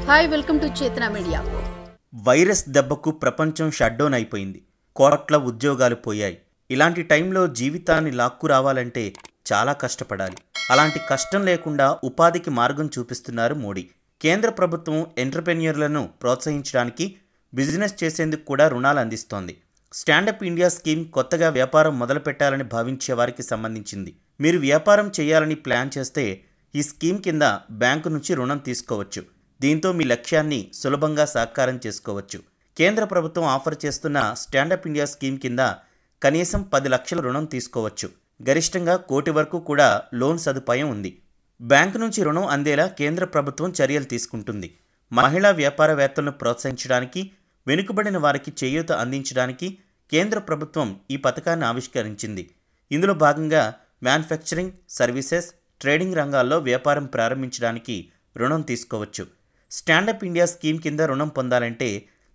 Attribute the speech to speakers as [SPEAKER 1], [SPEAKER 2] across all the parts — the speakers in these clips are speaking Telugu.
[SPEAKER 1] హాయ్ వెల్కమ్ టు చేతన మీడియా.
[SPEAKER 2] వైరస్ దెబ్బకు ప్రపంచం షట్డౌన్ అయిపోయింది. కోట్ల ఉద్యోగాలు పోయాయి. ఇలాంటి టైంలో జీవితాన్ని లాక్కు రావాలంటే చాలా కష్టపడాలి. అలాంటి కష్టం లేకుండా ఉపాధికి మార్గం చూపిస్తున్నారు మోడీ. కేంద్ర ప్రభుత్వం ఎంటర్‌ప్రెన్యూర్లను ప్రోత్సహించడానికి బిజినెస్ చేసేందుకు కూడా రుణాలు అందిస్తోంది. స్టాండప్ ఇండియా స్కీమ్ కొత్తగా వ్యాపారం మొదలు పెట్టాలని భావించే వారికి సంబంధించింది. మీరు వ్యాపారం చేయాలని ప్లాన్ చేస్తే ఈ స్కీమ్ కింద బ్యాంకు నుంచి రుణం తీసుకోవచ్చు. దీంతో మీ లక్ష్యాన్ని సులభంగా సాకారం చేసుకోవచ్చు. కేంద్ర ప్రభుత్వం ఆఫర్ చేస్తున్న స్టాండప్ ఇండియా స్కీమ్ కింద కనీసం 10 లక్షల రుణం తీసుకోవచ్చు. గరిష్టంగా 1 కోటి వరకు కూడా లోన్ సదుపాయం ఉంది. బ్యాంకు నుంచి రుణం అందేలా కేంద్ర ప్రభుత్వం చర్యలు తీసుకుంటుంది. మహిళా వ్యాపారవేత్తలను ప్రోత్సహించడానికి, వెనుకబడిన వారికి చేయూత అందించడానికి కేంద్ర ప్రభుత్వం ఈ పథకాన్ని ఆవిష్కరించింది. ఇందులో భాగంగా మ్యానుఫ్యాక్చరింగ్, సర్వీసెస్, ట్రేడింగ్ రంగాల్లో వ్యాపారం ప్రారంభించడానికి రుణం తీసుకోవచ్చు. స్టాండప్ ఇండియా స్కీమ్ కింద రుణం పొందాలంటే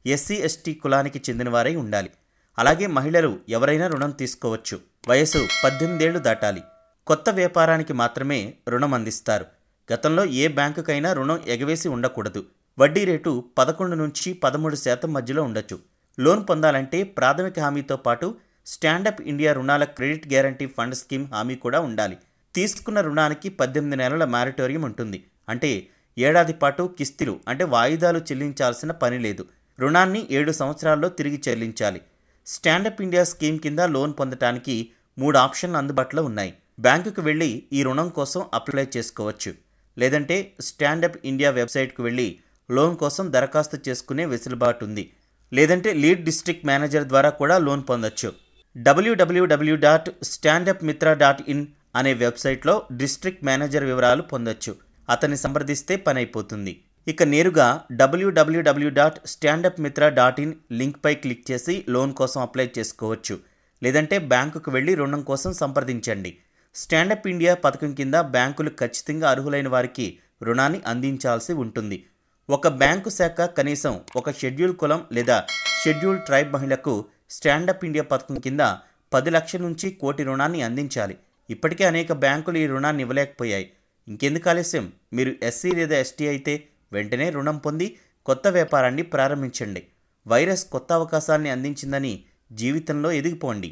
[SPEAKER 2] ఎస్సీ ఎస్టీ కులానికి చెందినవారై ఉండాలి. అలాగే మహిళలు ఎవరైనా రుణం తీసుకోవచ్చు. వయసు 18 ఏళ్లు దాటాలి. కొత్త వ్యాపారానికి మాత్రమే రుణం అందిస్తారు. గతంలో ఏ బ్యాంకుకైనా రుణం ఎగవేసి ఉండకూడదు. వడ్డీ రేటు 11 నుంచి 13% మధ్యలో ఉండొచ్చు. లోన్ పొందాలంటే ప్రాథమిక హామీతో పాటు స్టాండప్ ఇండియా రుణాల క్రెడిట్ గ్యారంటీ ఫండ్ స్కీమ్ హామీ కూడా ఉండాలి. తీసుకున్న రుణానికి 18 నెలల మారిటోరియం ఉంటుంది. అంటే ఏడాది పాటు కిస్తీలు అంటే వాయిదాలు చెల్లించాల్సిన పని లేదు. రుణాన్ని 7 సంవత్సరాల్లో తిరిగి చెల్లించాలి. స్టాండప్ ఇండియా స్కీమ్ కింద లోన్ పొందటానికి 3 ఆప్షన్లు అందుబాటులో ఉన్నాయి. బ్యాంకుకు వెళ్ళి ఈ రుణం కోసం అప్లై చేసుకోవచ్చు. లేదంటే స్టాండప్ ఇండియా వెబ్సైట్కు వెళ్ళి లోన్ కోసం దరఖాస్తు చేసుకునే వెసులుబాటు ఉంది. లేదంటే లీడ్ డిస్ట్రిక్ట్ మేనేజర్ ద్వారా కూడా లోన్ పొందొచ్చు. www.standupmitra.in అనే వెబ్సైట్లో డిస్ట్రిక్ట్ మేనేజర్ వివరాలు పొందొచ్చు. అతన్ని సంప్రదిస్తే పని అయిపోతుంది. ఇక నేరుగా www.standupmitra.in లింక్పై క్లిక్ చేసి లోన్ కోసం అప్లై చేసుకోవచ్చు. లేదంటే బ్యాంకుకు వెళ్ళి రుణం కోసం సంప్రదించండి. స్టాండప్ ఇండియా పథకం కింద బ్యాంకులు ఖచ్చితంగా అర్హులైన వారికి రుణాన్ని అందించాల్సి ఉంటుంది. ఒక బ్యాంకు శాఖ కనీసం ఒక షెడ్యూల్ కులం లేదా షెడ్యూల్ ట్రైబ్ మహిళకు స్టాండప్ ఇండియా పథకం కింద 10 లక్షల నుంచి 1 కోటి రుణాన్ని అందించాలి. ఇప్పటికే అనేక బ్యాంకులు ఈ రుణాన్ని ఇవ్వలేకపోయాయి. ఇంకెందుకు ఆలస్యం? మీరు ఎస్సీ లేదా ఎస్టీ అయితే వెంటనే రుణం పొంది కొత్త వ్యాపారాన్ని ప్రారంభించండి. వైరస్ కొత్త అవకాశాన్ని అందించిందని జీవితంలో ఎదిగిపోండి.